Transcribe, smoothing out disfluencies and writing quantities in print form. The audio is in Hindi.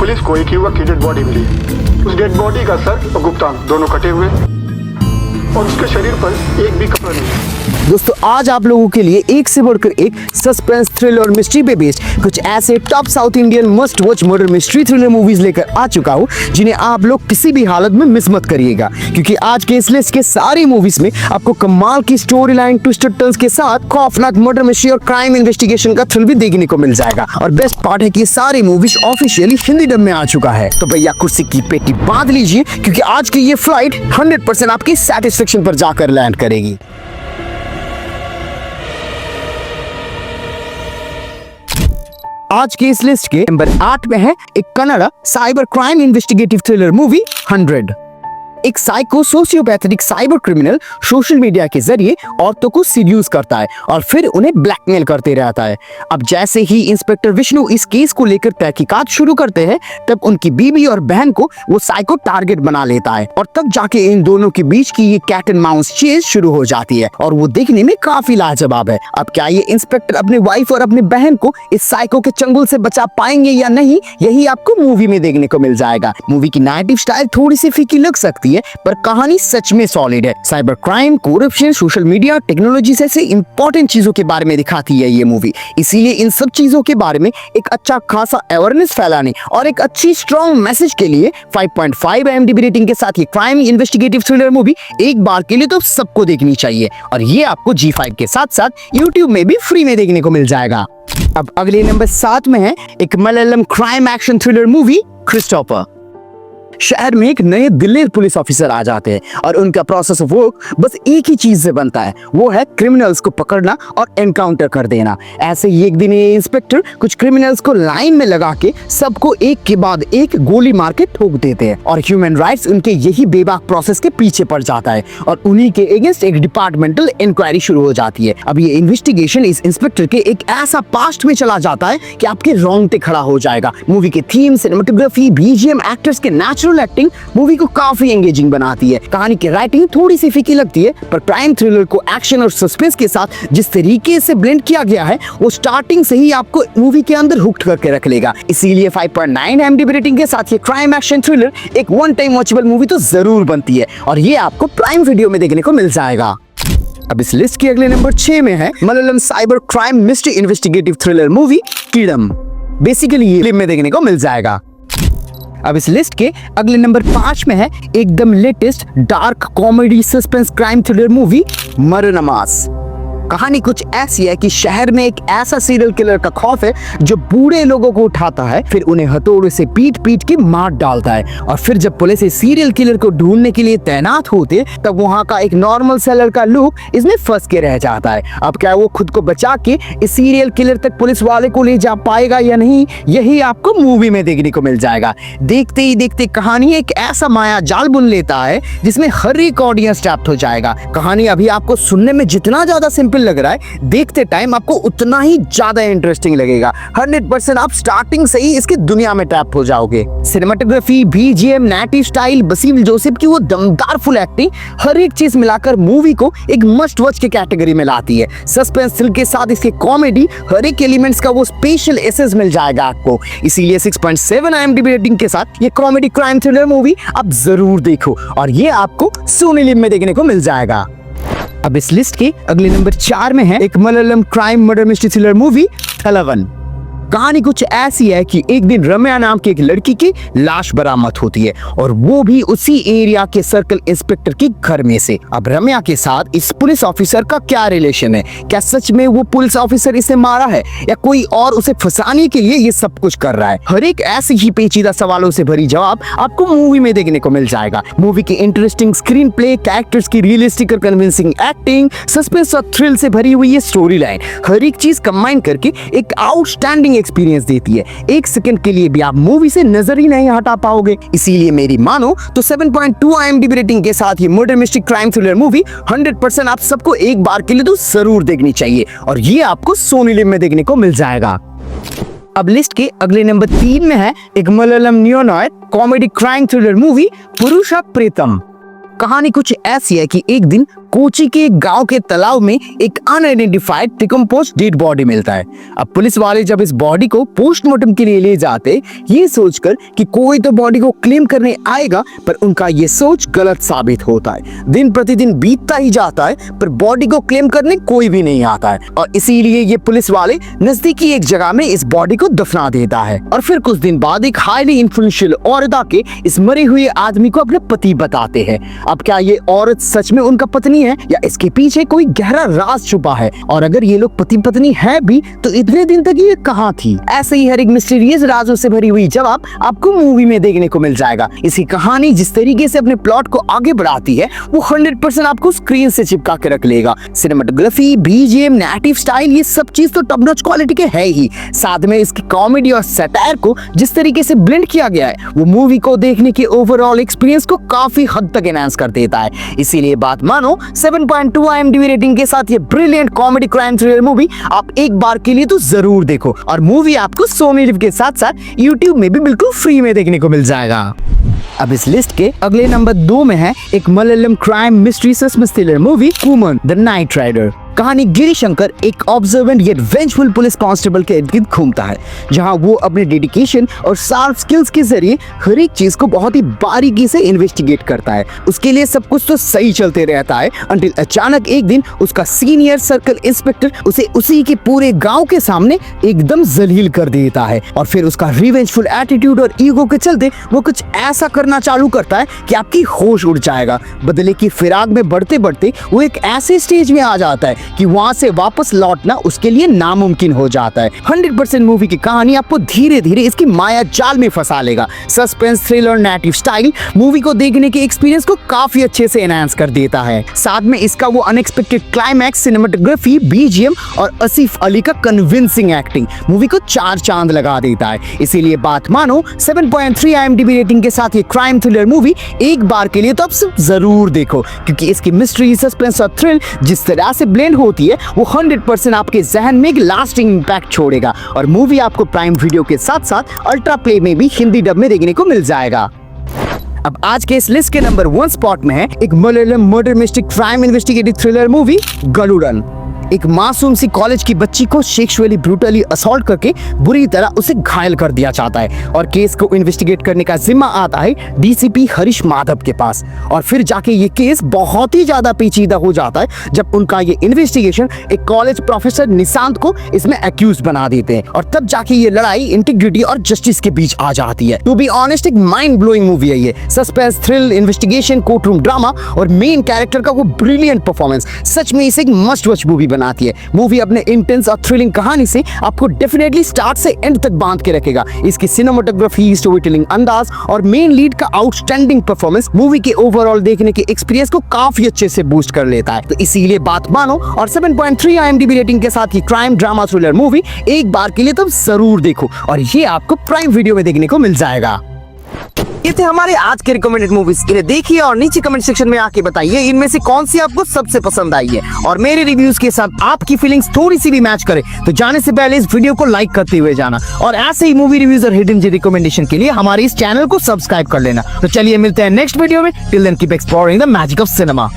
पुलिस को एक युवक की डेड बॉडी मिली। उस डेड बॉडी का सर और गुप्तांग दोनों कटे हुए और उसके शरीर पर एक भी कपड़ा नहीं। दोस्तों आज आप लोगों के लिए एक से बढ़कर एक सस्पेंस थ्रिलर और मिस्ट्री पे बेस्ड कुछ ऐसे top south Indian must watch murder mystery thriller movies लेकर आ चुका हूं जिन्हें आप लोग किसी भी हालत में मिस मत करिएगा, क्योंकि आज के इस लिस्ट के सारी मूवीज में आपको कमाल की स्टोरी लाइन, ट्विस्टेड टर्न्स के साथ खौफनाक मर्डर मिस्ट्री और क्राइम इन्वेस्टिगेशन का थ्रिल भी देखने को मिल जाएगा। और बेस्ट पार्ट है कि सारी मूवीज ऑफिशियली हिंदी डब में आ चुका है। तो भैया कुर्सी की पेटी बांध लीजिए, क्योंकि आज की ये फ्लाइट 100% आपकी सेटिस्फेक्शन पर जाकर लैंड करेगी। आज के इस लिस्ट के नंबर 8 में है एक Kannada cyber crime investigative thriller movie 100। एक psycho sociopathic cyber criminal social media के जरिए औरतों को सीड्यूस करता है और फिर उन्हें ब्लैकमेल करते रहता है। अब जैसे ही इंस्पेक्टर विष्णु इस केस को लेकर तहकीकात शुरू करते हैं, तब उनकी बीवी और बहन को वो साइको टारगेट बना लेता है और तब जाके इन दोनों के बीच की ये कैट एंड माउस चेज शुरू हो जाती है और वो देखने में काफी लाजवाब है। अब क्या ये इंस्पेक्टर अपने वाइफ और अपने बहन को इस साइको के चंगुल से बचा पाएंगे या नहीं, यही आपको मूवी में देखने को मिल जाएगा। मूवी की नैरेटिव स्टाइल थोड़ी सी फीकी लग सकती है, पर कहानी सच में सॉलिड है। Cyber crime, corruption, social media, technology जैसे इंपॉर्टेंट चीजों के बारे में दिखाती है ये मूवी। इसीलिए इन सब चीजों के बारे में एक अच्छा खासा अवेयरनेस फैलाने और एक अच्छी स्ट्रॉन्ग मैसेज के लिए 5.5 IMDb रेटिंग के साथ ये क्राइम इन्वेस्टिगेटिव थ्रिलर मूवी एक बार के लिए तो सबको देखनी चाहिए। और ये आपको G5 के साथ साथ YouTube में भी फ्री में देखने को मिल जाएगा। अब अगले नंबर 7 में है एक Malayalam crime action thriller movie Christopher. शहर में एक नए दिल्ली पुलिस ऑफिसर आ जाते हैं और उनका प्रोसेस ऑफ वर्क बस एक ही चीज से बनता है, वो है क्रिमिनल्स को पकड़ना और एनकाउंटर कर देना। ऐसे ही एक दिन ये इंस्पेक्टर कुछ क्रिमिनल्स को लाइन में लगा के सबको एक के बाद एक गोली मार के ठोक देते हैं और ह्यूमन राइट्स उनके यही बेबाक प्रोसेस के पीछे पड़ जाता है और उन्हीं के अगेंस्ट एक डिपार्टमेंटल इंक्वायरी शुरू हो जाती है। अब ये इन्वेस्टिगेशन इस इंस्पेक्टर के एक ऐसा पास्ट में चला जाता है कि आपके रोंगटे खड़ा हो जाएगा। मूवी के थीम, सिनेमेटोग्राफी, BGM, एक्टर्स के नेचुरल एक्टिंग मूवी को काफी एंगेजिंग बनाती है। कहानी की राइटिंग थोड़ी सी फीकी लगती है, पर क्राइम थ्रिलर को एक्शन और सस्पेंस के साथ जिस तरीके से ब्लेंड किया गया है, वो स्टार्टिंग से ही आपको मूवी के अंदर हुक्ड करके रख लेगा। इसीलिए 5.9 IMDb रेटिंग के साथ ये क्राइम एक्शन थ्रिलर एक वन टाइम वॉचेबल मूवी तो जरूर बनती है और ये आपको प्राइम वीडियो में देखने को मिल जाएगा। अब इस लिस्ट के अगले नंबर 6 में है Malayalam cyber crime mystery investigative thriller movie Keedam. Basically ये फिल्म में देखने को मिल जाएगा। अब इस लिस्ट के अगले नंबर 5 में है एकदम latest dark comedy suspense crime thriller movie Maranamass. कहानी कुछ ऐसी है कि शहर में एक ऐसा सीरियल किलर का खौफ है जो बूढ़े लोगों को उठाता है, फिर उन्हें हथौड़े से पीट पीट के मार डालता है और फिर जब पुलिस इस सीरियल किलर को ढूंढने के लिए तैनात होते तब वहां का एक नॉर्मल सेलर का लुक इसमें फंस के रह जाता है। अब क्या वो खुद को बचा के इस सीरियल किलर तक पुलिस वाले को ले जा पाएगा या नहीं, यही आपको मूवी में देखने को मिल जाएगा। देखते ही देखते कहानी एक ऐसा माया जाल बुन लेता है जिसमें हर एक ऑडियंस ट्रैप्ड हो जाएगा। कहानी अभी आपको सुनने में जितना ज्यादा सिंपल लग रहा है, देखते टाइम आपको उतना ही ज्यादा इंटरेस्टिंग लगेगा। 100% आप स्टार्टिंग से ही इसकी दुनिया में ट्रैप हो जाओगे। Cinematography, BGM, narrative style, Basil Joseph की वो दमदार फुल एक्टिंग, हर एक चीज मिलाकर मूवी को एक मस्ट वॉच की कैटेगरी में लाती है। सस्पेंस थ्रिल के साथ इसकी कॉमेडी, हर एक एलिमेंट्स का वो स्पेशल एसेस मिल जाएगा आपको। इसीलिए 6.7 IMDb रेटिंग के साथ ये कॉमेडी क्राइम थ्रिलर मूवी आप जरूर देखो और ये आपको सोनी लिव में देखने को मिल जाएगा। अब इस लिस्ट के अगले नंबर 4 में है एक Malayalam crime murder mystery thriller movie Thalavan. कहानी कुछ ऐसी है कि एक दिन रम्या नाम की एक लड़की की लाश बरामद होती है और वो भी उसी एरिया के सर्कल इंस्पेक्टर के घर में से। अब रम्या के साथ इस पुलिस ऑफिसर का क्या रिलेशन है? क्या सच में वो पुलिस ऑफिसर इसे मारा है या कोई और उसे फंसाने के लिए ये सब कुछ कर रहा है? हर एक ऐसे ही पेचीदा सवालों से भरी जवाब आपको मूवी में देखने को मिल जाएगा। मूवी की इंटरेस्टिंग स्क्रीन प्ले, कैरेक्टर्स की रियलिस्टिक और कन्विंसिंग एक्टिंग, सस्पेंस और थ्रिल से भरी हुई ये स्टोरी लाइन, हर एक चीज कंबाइन करके एक आउटस्टैंडिंग एक्सपीरियंस देती है। एक सेकंड के लिए भी आप मूवी से नजर ही नहीं हटा पाओगे। इसीलिए मेरी मानो तो 7.2 IMDb रेटिंग के साथ ये murder mystery crime thriller movie 100% आप सबको एक बार के लिए तो जरूर देखनी चाहिए और ये आपको सोनी लिव में देखने को मिल जाएगा। अब लिस्ट के अगले नंबर 3 में है एक Malayalam neo noir comedy crime thriller movie Purusha Pretham. कहानी कुछ ऐसी है कि एक दिन कोची के एक गांव के तालाब में एक अनआइडेंटिफाइड डिकम्पोज्ड डेड बॉडी मिलता है। अब पुलिस वाले जब इस बॉडी को पोस्टमार्टम के लिए ले जाते ये सोचकर कि कोई तो बॉडी को क्लेम करने आएगा, पर उनका ये सोच गलत साबित होता है। दिन प्रतिदिन बीतता ही जाता है पर बॉडी को क्लेम करने कोई भी नहीं आता है और इसीलिए ये पुलिस वाले नजदीकी एक जगह में इस बॉडी को दफना देता है। और फिर कुछ दिन बाद एक हाईली इन्फ्लुएंशियल औरत आके इस मरे हुए आदमी को अपने पति बताते हैं। अब क्या ये औरत सच में उनका पत्नी है या इसके पीछे कोई गहरा राज छुपा है, और अगर ये लोग पति पत्नी है भी तो इतने दिन तक ये कहाँ थी? ऐसे ही हर एक मिस्टीरियस राजों से भरी हुई जवाब आपको मूवी में देखने को मिल जाएगा। इसकी कहानी जिस तरीके से अपने प्लॉट को आगे बढ़ाती है वो 100% आपको स्क्रीन से चिपका के रख लेगा। सिनेमेटोग्राफी, बीजीएम, नैरेटिव स्टाइल, ये सब चीज तो टॉप नॉच क्वालिटी के है ही। साथ में इसकी कॉमेडी और सटायर को जिस तरीके से ब्लेंड किया गया है वो मूवी को देखने के ओवरऑल एक्सपीरियंस को काफी हद तक एनहांस कर देता है। इसीलिए बात मानो 7.2 IMDb रेटिंग के साथ ये brilliant comedy crime thriller movie आप एक बार के लिए तो जरूर देखो। और मूवी आपको सोनी लिव के साथ साथ YouTube में भी बिल्कुल फ्री में देखने को मिल जाएगा। अब इस लिस्ट के अगले नंबर 2 में है एक Malayalam crime mystery suspense thriller movie woman the night rider. कहानी गिरी शंकर एक observant yet vengeful police constable के इर्द गिर्द घूमता है, जहां वो अपने डेडिकेशन और शार्प स्किल्स के जरिए हर एक चीज को बहुत ही बारीकी से इन्वेस्टिगेट करता है। उसके लिए सब कुछ तो सही चलते रहता है अंटिल अचानक एक दिन उसका सीनियर सर्कल इंस्पेक्टर उसे उसी के पूरे गांव के सामने एकदम जलील कर देता है। और फिर उसका रिवेंजफुल एटीट्यूड और ईगो के चलते वो कुछ ऐसा करना चालू करता है कि आपकी होश उड़ जाएगा। बदले की फिराक में बढ़ते बढ़ते वो एक ऐसे स्टेज में आ जाता है कि वहां से वापस लौटना उसके लिए नामुमकिन हो जाता है। 100% मूवी की कहानी आपको धीरे धीरे इसकी माया जाल में फंसा लेगा। Suspense, thriller, narrative style movie को देखने के एक्सपीरियंस को काफी अच्छे से एनहांस कर देता है। साथ में इसका वो अनएक्सपेक्टेड क्लाइमैक्स, सिनेमेटोग्राफी, बीजीएम और आसिफ अली का कन्विंसिंग एक्टिंग मूवी को 4 चांद लगा देता है। इसीलिए बात मानो 7.3 IMDb रेटिंग के साथ ये क्राइम थ्रिलर मूवी एक बार के लिए तो आप सब जरूर देखो, क्योंकि इसकी मिस्ट्री, सस्पेंस और थ्रिल जिस तरह से ब्लेंड होती है वो 100% आपके जहन में एक लास्टिंग इंपैक्ट छोड़ेगा। और मूवी आपको प्राइम वीडियो के साथ साथ अल्ट्रा प्ले में भी हिंदी डब में देखने को मिल जाएगा। अब आज के इस लिस्ट के नंबर 1 स्पॉट में है एक Malayalam murder mystery crime investigative thriller movie Garudan. एक मासूम सी कॉलेज की बच्ची को सेक्सुअली ब्रूटली असॉल्ट करके बुरी तरह उसे घायल कर दिया जाता है और केस को इन्वेस्टिगेट करने का जिम्मा आता है डीसीपी हरीश माधव के पास। और फिर जाके ये केस बहुत ही ज्यादा पेचीदा हो जाता है जब उनका ये इन्वेस्टिगेशन एक कॉलेज प्रोफेसर निशांत को इसमें एक्यूज बना देते हैं। और तब जाके ये लड़ाई इंटीग्रिटी और जस्टिस के बीच आ जाती है। टू बी ऑनेस्ट एक माइंड ब्लोइंग मूवी है ये। Suspense, thrill, investigation, court room drama और मेन कैरेक्टर का वो ब्रिलियंट परफॉर्मेंस सच में इसे एक मस्ट वॉच मूवी बनाती है। मूवी अपने इंटेंस और थ्रिलिंग कहानी से आपको डेफिनेटली स्टार्ट से एंड तक बांध के रखेगा। इसकी सिनेमेटोग्राफी, स्टोरी टेलिंग अंदाज और मेन लीड का आउटस्टैंडिंग परफॉर्मेंस मूवी के ओवरऑल देखने के एक्सपीरियंस को काफी अच्छे से बूस्ट कर लेता है। तो इसीलिए बात मानो और 7.3 IMDb रेटिंग के साथ ही क्राइम ड्रामा थ्रिलर मूवी एक बार के लिए तो जरूर देखो, और ये आपको प्राइम वीडियो में देखने को मिल जाएगा। ये थे हमारे आज के रिकमेंडेड मूवीज। इन्हें देखिए और नीचे कमेंट सेक्शन में आके बताइए इनमें से कौन सी आपको सबसे पसंद आई है, और मेरे रिव्यूज के साथ आपकी फीलिंग्स थोड़ी सी भी मैच करे तो जाने से पहले इस वीडियो को लाइक करते हुए जाना, और ऐसे ही मूवी रिव्यूज और हिडन जी रिकमेंडेशन के लिए हमारे इस चैनल को सब्सक्राइब कर लेना। तो चलिए मिलते हैं नेक्स्ट वीडियो में। Till then keep exploring the magic of cinema.